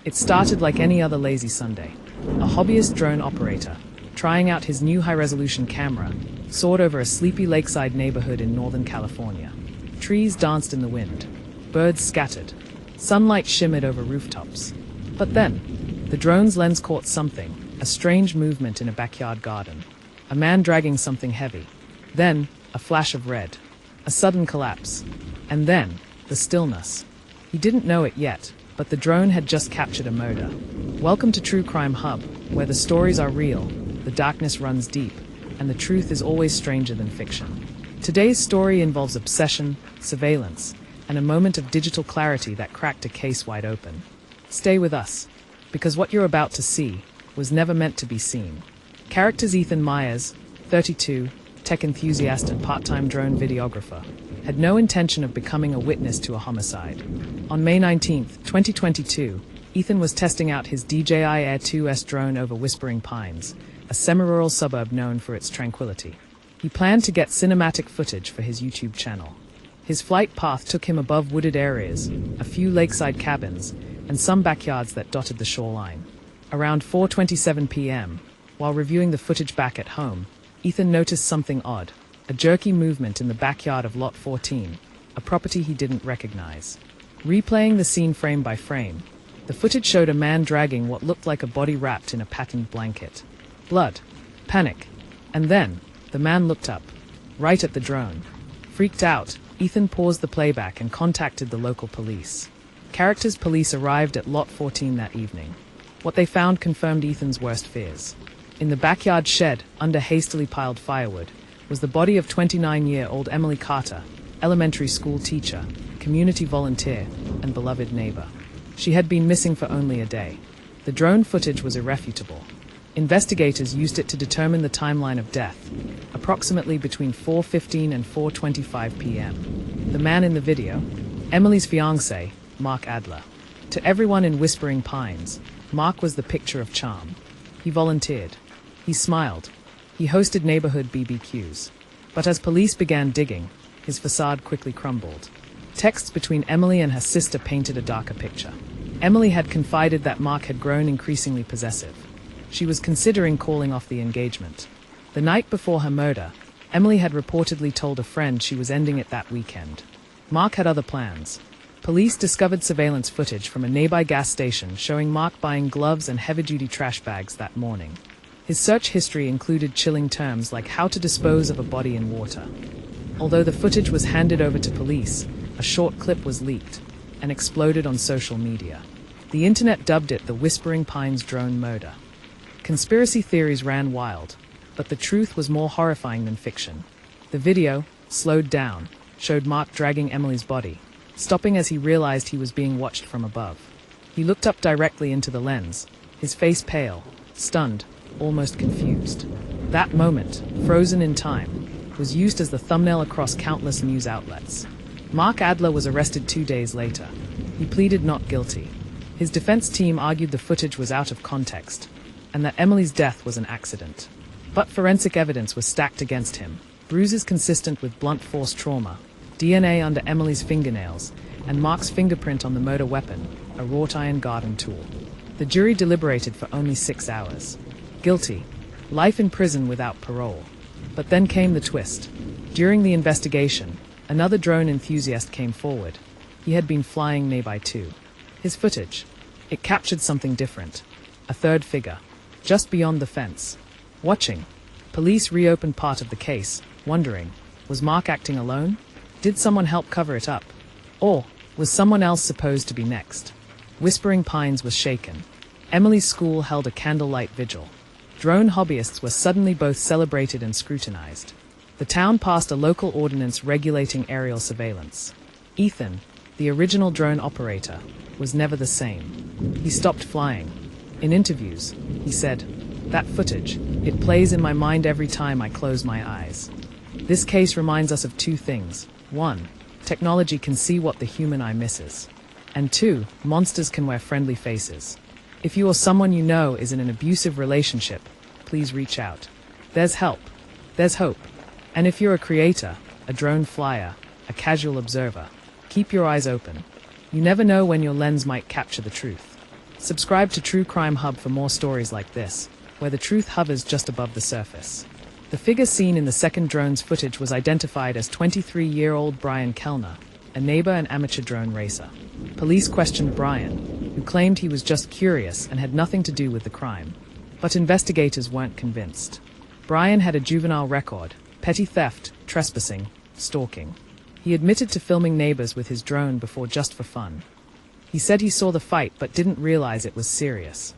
It started like any other lazy Sunday. A hobbyist drone operator, trying out his new high-resolution camera, soared over a sleepy lakeside neighborhood in Northern California. Trees danced in the wind. Birds scattered. Sunlight shimmered over rooftops. But then, the drone's lens caught something, a strange movement in a backyard garden. A man dragging something heavy. Then, a flash of red. A sudden collapse. And then, the stillness. He didn't know it yet, but the drone had just captured a murder. Welcome to True Crime Hub, where the stories are real, the darkness runs deep, and the truth is always stranger than fiction. Today's story involves obsession, surveillance, and a moment of digital clarity that cracked a case wide open. Stay with us, because what you're about to see was never meant to be seen. Characters Ethan Myers, 32, tech enthusiast and part-time drone videographer, had no intention of becoming a witness to a homicide. On May 19, 2022, Ethan was testing out his DJI Air 2S drone over Whispering Pines, a semi-rural suburb known for its tranquility. He planned to get cinematic footage for his YouTube channel. His flight path took him above wooded areas, a few lakeside cabins, and some backyards that dotted the shoreline. Around 4:27 p.m., while reviewing the footage back at home, Ethan noticed something odd, a jerky movement in the backyard of Lot 14, a property he didn't recognize. Replaying the scene frame by frame, the footage showed a man dragging what looked like a body wrapped in a patterned blanket. Blood. Panic. And then, the man looked up, right at the drone. Freaked out, Ethan paused the playback and contacted the local police. Characters Police arrived at Lot 14 that evening. What they found confirmed Ethan's worst fears. In the backyard shed, under hastily piled firewood, was the body of 29-year-old Emily Carter, elementary school teacher, community volunteer, and beloved neighbor. She had been missing for only a day. The drone footage was irrefutable. Investigators used it to determine the timeline of death, approximately between 4:15 and 4:25 p.m. The man in the video, Emily's fiancé, Mark Adler. To everyone in Whispering Pines, Mark was the picture of charm. He volunteered. He smiled. He hosted neighborhood BBQs. But as police began digging, his facade quickly crumbled. Texts between Emily and her sister painted a darker picture. Emily had confided that Mark had grown increasingly possessive. She was considering calling off the engagement. The night before her murder, Emily had reportedly told a friend she was ending it that weekend. Mark had other plans. Police discovered surveillance footage from a nearby gas station showing Mark buying gloves and heavy-duty trash bags that morning. His search history included chilling terms like how to dispose of a body in water. Although the footage was handed over to police, a short clip was leaked and exploded on social media. The internet dubbed it the Whispering Pines drone murder. Conspiracy theories ran wild, but the truth was more horrifying than fiction. The video, slowed down, showed Mark dragging Emily's body, stopping as he realized he was being watched from above. He looked up directly into the lens, his face pale, stunned, almost confused. That moment, frozen in time, was used as the thumbnail across countless news outlets. Mark Adler was arrested 2 days later. He pleaded not guilty. His defense team argued the footage was out of context, and that Emily's death was an accident. But forensic evidence was stacked against him. Bruises consistent with blunt force trauma, DNA under Emily's fingernails, and Mark's fingerprint on the murder weapon, a wrought iron garden tool. The jury deliberated for only 6 hours. Guilty. Life in prison without parole. But then came the twist. During the investigation, another drone enthusiast came forward. He had been flying nearby too. His footage. It captured something different. A third figure. Just beyond the fence. Watching. Police reopened part of the case, wondering, was Mark acting alone? Did someone help cover it up? Or was someone else supposed to be next? Whispering Pines was shaken. Emily's school held a candlelight vigil. Drone hobbyists were suddenly both celebrated and scrutinized. The town passed a local ordinance regulating aerial surveillance. Ethan, the original drone operator, was never the same. He stopped flying. In interviews, he said, "That footage, it plays in my mind every time I close my eyes." This case reminds us of two things. 1, technology can see what the human eye misses. And 2, monsters can wear friendly faces. If you or someone you know is in an abusive relationship, please reach out. There's help. There's hope. And if you're a creator, a drone flyer, a casual observer, keep your eyes open. You never know when your lens might capture the truth. Subscribe to True Crime Hub for more stories like this, where the truth hovers just above the surface. The figure seen in the second drone's footage was identified as 23-year-old Brian Kellner, a neighbor and amateur drone racer. Police questioned Brian, who claimed he was just curious and had nothing to do with the crime. But investigators weren't convinced. Brian had a juvenile record: petty theft, trespassing, stalking. He admitted to filming neighbors with his drone before just for fun. He said he saw the fight but didn't realize it was serious.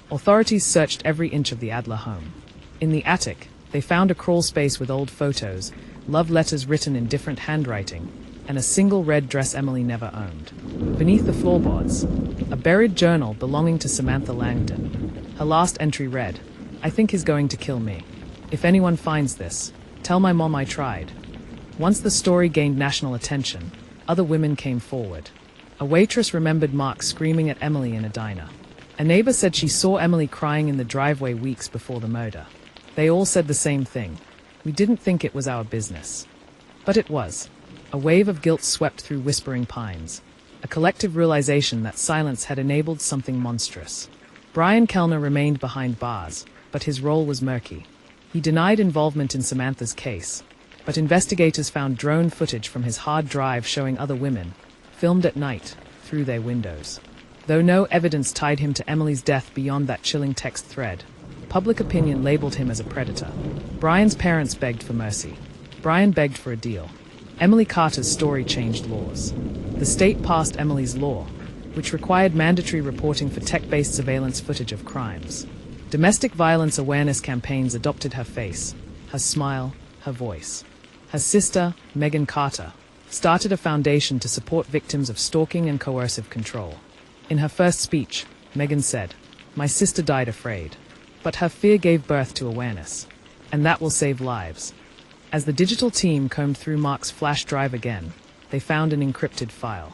Authorities searched every inch of the Adler home. In the attic, they found a crawl space with old photos, love letters written in different handwriting, and a single red dress Emily never owned. Beneath the floorboards, a buried journal belonging to Samantha Langdon. Her last entry read, "I think he's going to kill me. If anyone finds this, tell my mom I tried." Once the story gained national attention, other women came forward. A waitress remembered Mark screaming at Emily in a diner. A neighbor said she saw Emily crying in the driveway weeks before the murder. They all said the same thing: "We didn't think it was our business." But it was. A wave of guilt swept through Whispering Pines, a collective realization that silence had enabled something monstrous. Brian Kellner remained behind bars, but his role was murky. He denied involvement in Samantha's case, but investigators found drone footage from his hard drive showing other women, filmed at night, through their windows. Though no evidence tied him to Emily's death beyond that chilling text thread, public opinion labeled him as a predator. Brian's parents begged for mercy. Brian begged for a deal. Emily Carter's story changed laws. The state passed Emily's law, which required mandatory reporting for tech-based surveillance footage of crimes. Domestic violence awareness campaigns adopted her face, her smile, her voice. Her sister, Megan Carter, started a foundation to support victims of stalking and coercive control. In her first speech, Megan said, "My sister died afraid, but her fear gave birth to awareness, and that will save lives." As the digital team combed through Mark's flash drive again, they found an encrypted file.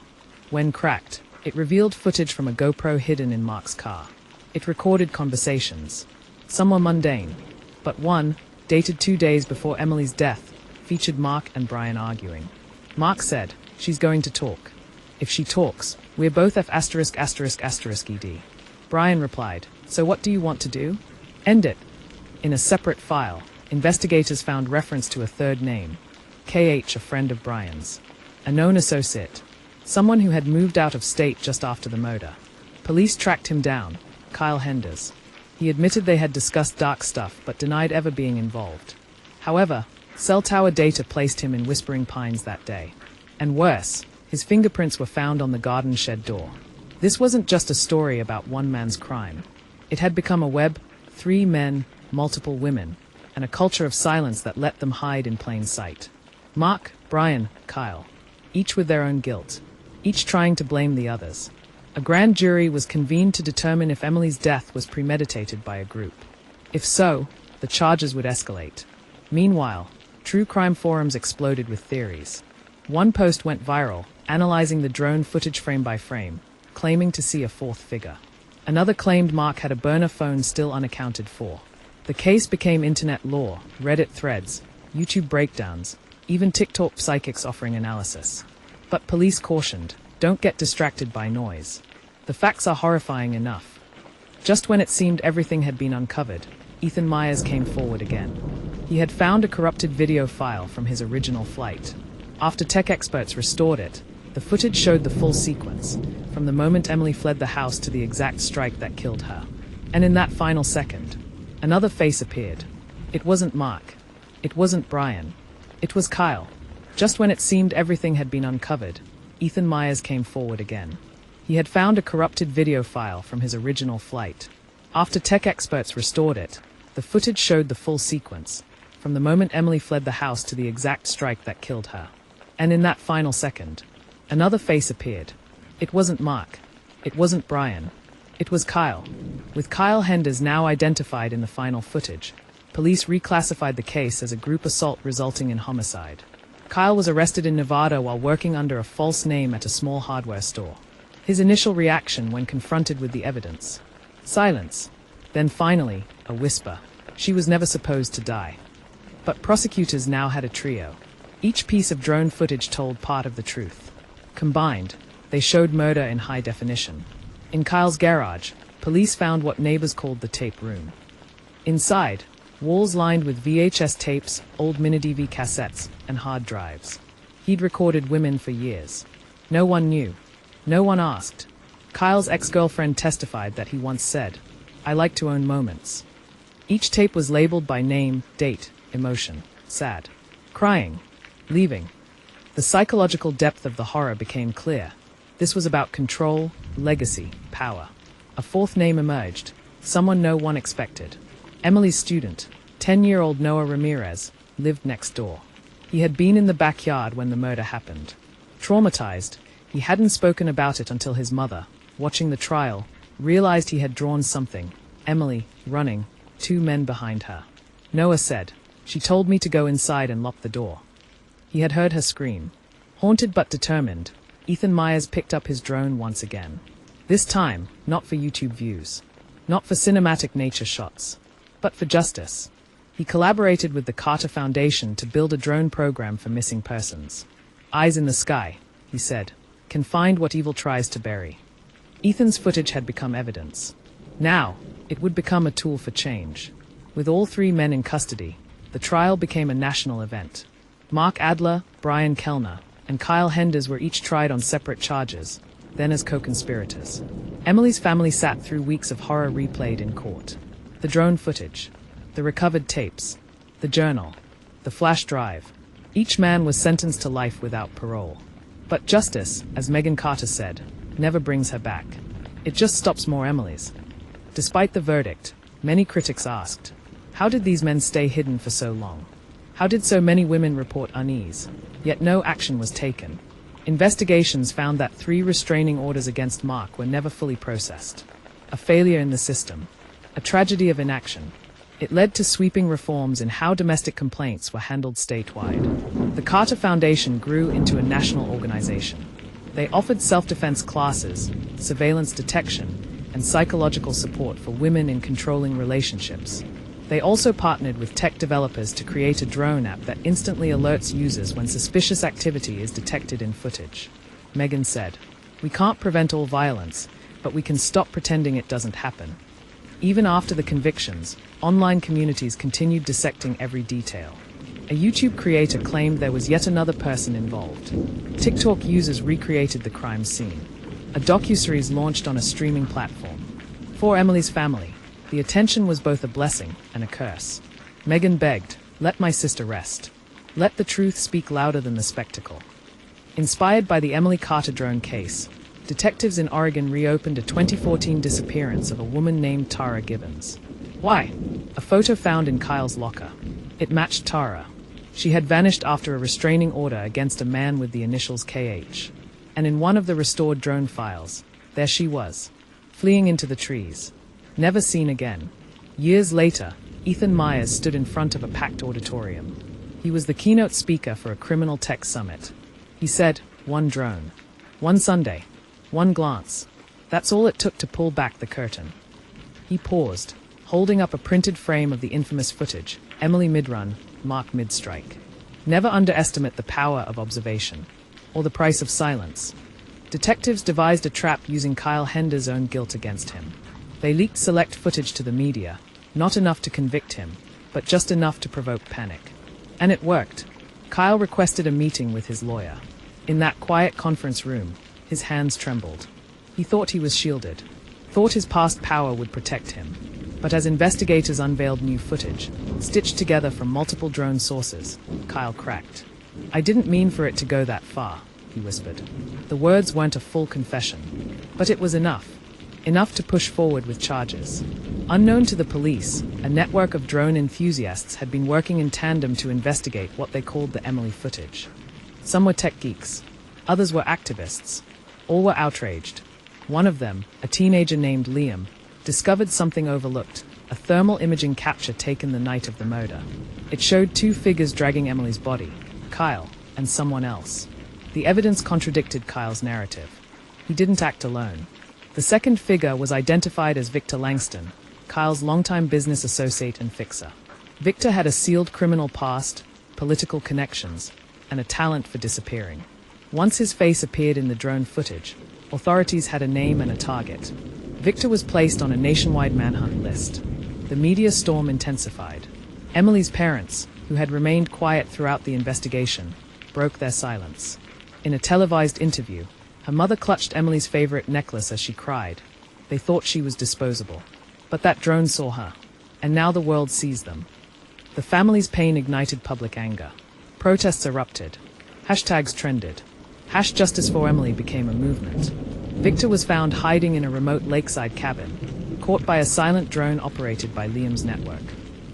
When cracked, it revealed footage from a GoPro hidden in Mark's car. It recorded conversations. Some were mundane, but one, dated 2 days before Emily's death, featured Mark and Brian arguing. Mark said, "She's going to talk. If she talks, we're both F*******ed. Brian replied, "So what do you want to do? End it." In a separate file, investigators found reference to a third name, KH, a friend of Brian's. A known associate. Someone who had moved out of state just after the murder. Police tracked him down, Kyle Henders. He admitted they had discussed dark stuff but denied ever being involved. However, cell tower data placed him in Whispering Pines that day. And worse, his fingerprints were found on the garden shed door. This wasn't just a story about one man's crime. It had become a web: 3 men, multiple women, and a culture of silence that let them hide in plain sight. Mark, Brian, Kyle, each with their own guilt, each trying to blame the others. A grand jury was convened to determine if Emily's death was premeditated by a group. If so, the charges would escalate. Meanwhile, true crime forums exploded with theories. One post went viral, analyzing the drone footage frame by frame, claiming to see a fourth figure. Another claimed Mark had a burner phone still unaccounted for. The case became internet lore, Reddit threads, YouTube breakdowns, even TikTok psychics offering analysis. But police cautioned, don't get distracted by noise. The facts are horrifying enough. Just when it seemed everything had been uncovered, Ethan Myers came forward again. He had found a corrupted video file from his original flight. After tech experts restored it, the footage showed the full sequence, from the moment Emily fled the house to the exact strike that killed her. And in that final second, another face appeared. It wasn't Mark. It wasn't Brian. It was Kyle. Just when it seemed everything had been uncovered, Ethan Myers came forward again. He had found a corrupted video file from his original flight. After tech experts restored it, the footage showed the full sequence, from the moment Emily fled the house to the exact strike that killed her. And in that final second, another face appeared. It wasn't Mark. It wasn't Brian. It was Kyle. With Kyle Henders now identified in the final footage, police reclassified the case as a group assault resulting in homicide. Kyle was arrested in Nevada while working under a false name at a small hardware store. His initial reaction when confronted with the evidence: silence. Then finally, a whisper: she was never supposed to die. But prosecutors now had a trio. Each piece of drone footage told part of the truth. Combined, they showed murder in high definition. In Kyle's garage, police found what neighbors called the tape room. Inside, walls lined with VHS tapes, old mini-DV cassettes, and hard drives. He'd recorded women for years. No one knew. No one asked. Kyle's ex-girlfriend testified that he once said, "I like to own moments." Each tape was labeled by name, date, emotion, sad, crying, leaving. The psychological depth of the horror became clear. This was about control, legacy, power. A fourth name emerged, someone no one expected. Emily's student, 10-year-old Noah Ramirez, lived next door. He had been in the backyard when the murder happened. Traumatized, he hadn't spoken about it until his mother, watching the trial, realized he had drawn something. Emily, running, 2 men behind her. Noah said, "She told me to go inside and lock the door." He had heard her scream. Haunted but determined, Ethan Myers picked up his drone once again. This time, not for YouTube views. Not for cinematic nature shots. But for justice. He collaborated with the Carter Foundation to build a drone program for missing persons. "Eyes in the sky," he said, "can find what evil tries to bury." Ethan's footage had become evidence. Now, it would become a tool for change. With all 3 men in custody, the trial became a national event. Mark Adler, Brian Kellner, and Kyle Henders were each tried on separate charges, then as co-conspirators. Emily's family sat through weeks of horror replayed in court. The drone footage, the recovered tapes, the journal, the flash drive. Each man was sentenced to life without parole. But justice, as Megan Carter said, never brings her back. It just stops more Emilys. Despite the verdict, many critics asked, how did these men stay hidden for so long? How did so many women report unease? Yet no action was taken. Investigations found that 3 restraining orders against Mark were never fully processed. A failure in the system. A tragedy of inaction. It led to sweeping reforms in how domestic complaints were handled statewide. The Carter Foundation grew into a national organization. They offered self-defense classes, surveillance detection, and psychological support for women in controlling relationships. They also partnered with tech developers to create a drone app that instantly alerts users when suspicious activity is detected in footage. Megan said, "We can't prevent all violence, but we can stop pretending it doesn't happen." Even after the convictions, online communities continued dissecting every detail. A YouTube creator claimed there was yet another person involved. TikTok users recreated the crime scene. A docuseries launched on a streaming platform. For Emily's family, the attention was both a blessing and a curse. Megan begged, "Let my sister rest. Let the truth speak louder than the spectacle." Inspired by the Emily Carter drone case, detectives in Oregon reopened a 2014 disappearance of a woman named Tara Gibbons. Why? A photo found in Kyle's locker. It matched Tara. She had vanished after a restraining order against a man with the initials KH. And in one of the restored drone files, there she was, fleeing into the trees. Never seen again. Years later, Ethan Myers stood in front of a packed auditorium. He was the keynote speaker for a criminal tech summit. He said, "One drone. One Sunday. One glance. That's all it took to pull back the curtain." He paused, holding up a printed frame of the infamous footage, Emily mid-run, Mark mid-strike. Never underestimate the power of observation, or the price of silence. Detectives devised a trap using Kyle Henders' own guilt against him. They leaked select footage to the media, not enough to convict him, but just enough to provoke panic. And it worked. Kyle requested a meeting with his lawyer. In that quiet conference room, his hands trembled. He thought he was shielded, thought his past power would protect him. But as investigators unveiled new footage, stitched together from multiple drone sources, Kyle cracked. "I didn't mean for it to go that far," he whispered. The words weren't a full confession, but it was enough. Enough to push forward with charges. Unknown to the police, a network of drone enthusiasts had been working in tandem to investigate what they called the Emily footage. Some were tech geeks. Others were activists. All were outraged. One of them, a teenager named Liam, discovered something overlooked, a thermal imaging capture taken the night of the murder. It showed 2 figures dragging Emily's body, Kyle and someone else. The evidence contradicted Kyle's narrative. He didn't act alone. The second figure was identified as Victor Langston, Kyle's longtime business associate and fixer. Victor had a sealed criminal past, political connections, and a talent for disappearing. Once his face appeared in the drone footage, authorities had a name and a target. Victor was placed on a nationwide manhunt list. The media storm intensified. Emily's parents, who had remained quiet throughout the investigation, broke their silence. In a televised interview, her mother clutched Emily's favorite necklace as she cried. They thought she was disposable. But that drone saw her, and now the world sees them. The family's pain ignited public anger. Protests erupted. Hashtags trended. #Justice for Emily became a movement. Victor was found hiding in a remote lakeside cabin, caught by a silent drone operated by Liam's network.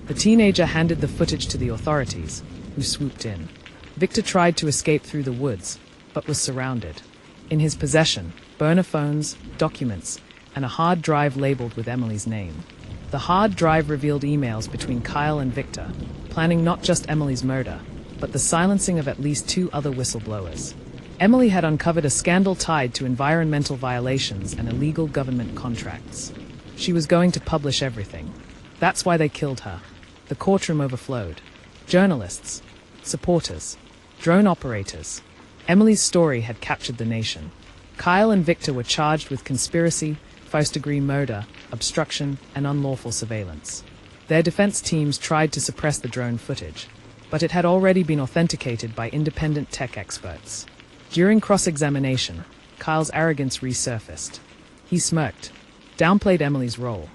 The teenager handed the footage to the authorities, who swooped in. Victor tried to escape through the woods, but was surrounded. In his possession, burner phones, documents, and a hard drive labeled with Emily's name. The hard drive revealed emails between Kyle and Victor, planning not just Emily's murder, but the silencing of at least 2 other whistleblowers. Emily had uncovered a scandal tied to environmental violations and illegal government contracts. She was going to publish everything. That's why they killed her. The courtroom overflowed. Journalists, supporters, drone operators. Emily's story had captured the nation. Kyle and Victor were charged with conspiracy, first-degree murder, obstruction, and unlawful surveillance. Their defense teams tried to suppress the drone footage, but it had already been authenticated by independent tech experts. During cross-examination, Kyle's arrogance resurfaced. He smirked, downplayed Emily's role,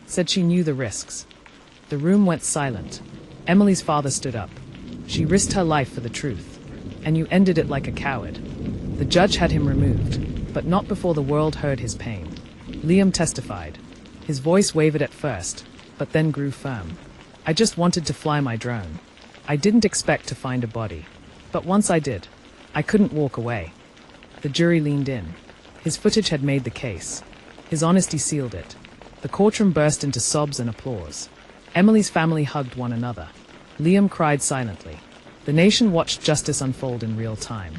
said she knew the risks. The room went silent. Emily's father stood up. She risked her life for the truth, and you ended it like a coward. The judge had him removed, but not before the world heard his pain. Liam testified. His voice wavered at first, but then grew firm. I just wanted to fly my drone. I didn't expect to find a body. But once I did, I couldn't walk away. The jury leaned in. His footage had made the case. His honesty sealed it. The courtroom burst into sobs and applause. Emily's family hugged one another. Liam cried silently. The nation watched justice unfold in real time.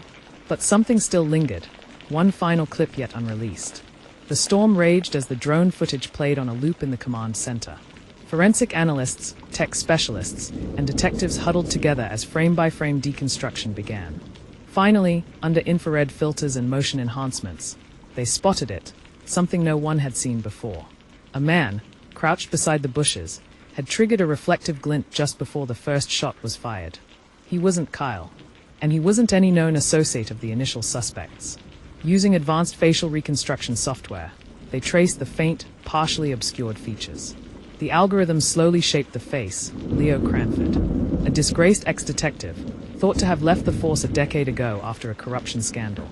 But something still lingered, one final clip yet unreleased. The storm raged as the drone footage played on a loop in the command center. Forensic analysts, tech specialists, and detectives huddled together as frame-by-frame deconstruction began. Finally, under infrared filters and motion enhancements, they spotted it, something no one had seen before. A man, crouched beside the bushes, had triggered a reflective glint just before the first shot was fired. He wasn't Kyle, and he wasn't any known associate of the initial suspects. Using advanced facial reconstruction software, they traced the faint, partially obscured features. The algorithm slowly shaped the face, Leo Cranford, a disgraced ex-detective, thought to have left the force a decade ago after a corruption scandal.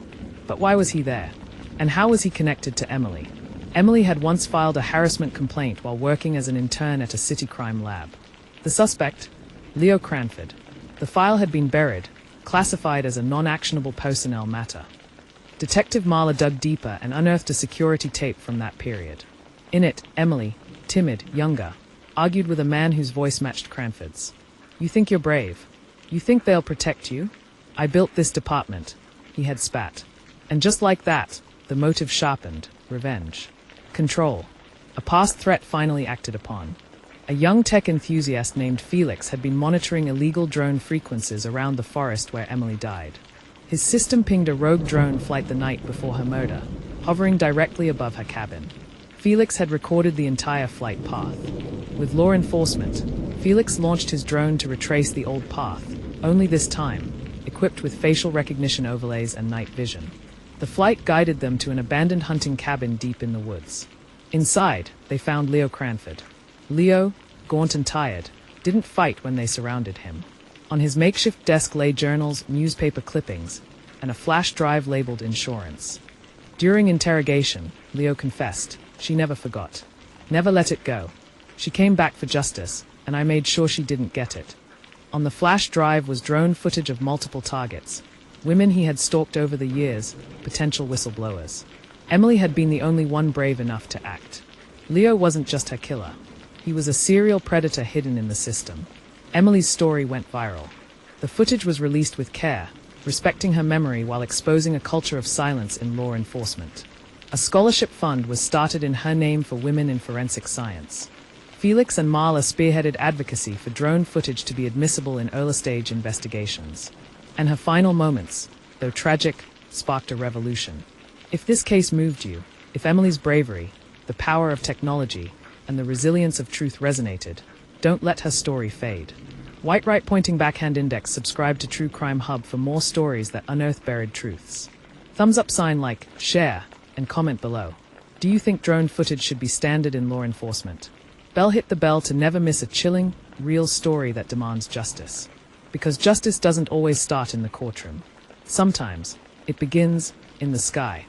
But why was he there? And how was he connected to Emily? Emily had once filed a harassment complaint while working as an intern at a city crime lab. The suspect, Leo Cranford. The file had been buried, classified as a non-actionable personnel matter. Detective Marla dug deeper and unearthed a security tape from that period. In it, Emily, timid, younger, argued with a man whose voice matched Cranford's. "You think you're brave? You think they'll protect you? I built this department," he had spat. And just like that, the motive sharpened, revenge. Control. A past threat finally acted upon. A young tech enthusiast named Felix had been monitoring illegal drone frequencies around the forest where Emily died. His system pinged a rogue drone flight the night before her murder, hovering directly above her cabin. Felix had recorded the entire flight path. With law enforcement, Felix launched his drone to retrace the old path, only this time, equipped with facial recognition overlays and night vision. The flight guided them to an abandoned hunting cabin deep in the woods. Inside, they found Leo Cranford. Leo, gaunt and tired, didn't fight when they surrounded him. On his makeshift desk lay journals, newspaper clippings, and a flash drive labeled insurance. During interrogation, Leo confessed, "She never forgot. Never let it go. She came back for justice, and I made sure she didn't get it." On the flash drive was drone footage of multiple targets. Women he had stalked over the years, potential whistleblowers. Emily had been the only one brave enough to act. Leo wasn't just her killer. He was a serial predator hidden in the system. Emily's story went viral. The footage was released with care, respecting her memory while exposing a culture of silence in law enforcement. A scholarship fund was started in her name for women in forensic science. Felix and Marla spearheaded advocacy for drone footage to be admissible in early-stage investigations. And her final moments, though tragic, sparked a revolution. If this case moved you, if Emily's bravery, the power of technology and the resilience of truth resonated. Don't let her story fade. White right pointing backhand index. Subscribe to True Crime Hub for more stories that unearth buried truths. Thumbs up sign, like, share, and comment below. Do you think drone footage should be standard in law enforcement? Hit the bell to never miss a chilling, real story that demands justice. Because justice doesn't always start in the courtroom. Sometimes it begins in the sky.